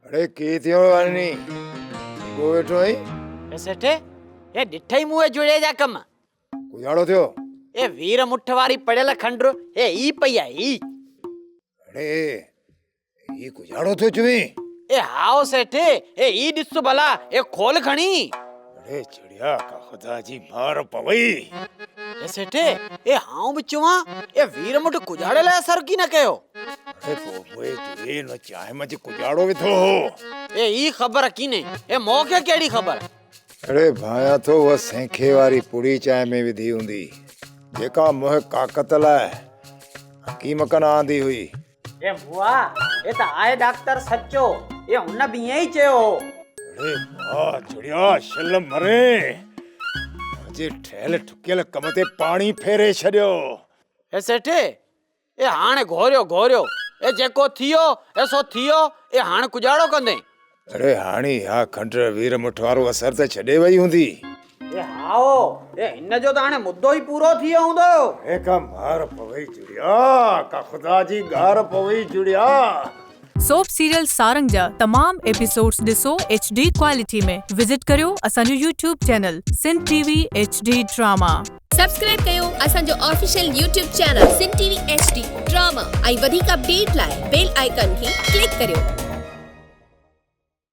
अरे की थियो वानी को वेठो आई ए सेठे ए डिठई मुए जुड़े जा कम कुजाड़ो थियो ए वीर मुठ वारी पड़ेल खंडरो ए ई पई आई अरे ये कुजाड़ो थियो चुई ए how Sethe A E this भला ए खोल खणी अरे चिड़िया का खुदा जी मार पवई ए सेठे ए हाउ बिचवा ए वीर मुठ कुजाड़े ला असर की न कयो अरे पोए तुए न चाहे मज कुजाड़ो वेठो हो ए ई खबर कीने ए मोके केड़ी खबर अरे भाया तो वो सेंखे वारी पुड़ी चाय में विधी हुंदी जेका मोह काकत लाए हकीम कन आंदी हुई ए बुआ ए त आए डॉक्टर सच्चो ए हुन भी यही चयो अरे वाह चिड़िया शल मरे जे ठेल ठुकियल कम ते पानी फेरे छड़ियो ए सेठे ए हाणे घोरियो ए जेको थियो ए सो थियो ए हाणे कुजाड़ो कंदे अरे हाणी हा खंडर वीर मुठ वारो असर त छॾे वई हूंदी ए हाओ ए इन जो त हाणे मुद्दो ई पूरो थियो हूंदो ए का मार पवई जुड़िया का खुदा जी गार पवई जुड़िया सोप सीरियल सारंग जा तमाम एपिसोड्स ॾिसो HD क्वालिटी में विजिट करियो असांजो YouTube channel Sindh TV HD drama subscribe कयो असांजो official YouTube channel Sindh TV HD drama ऐं वधीक अपडेट लाइ बेल आइकन खे क्लिक करियो।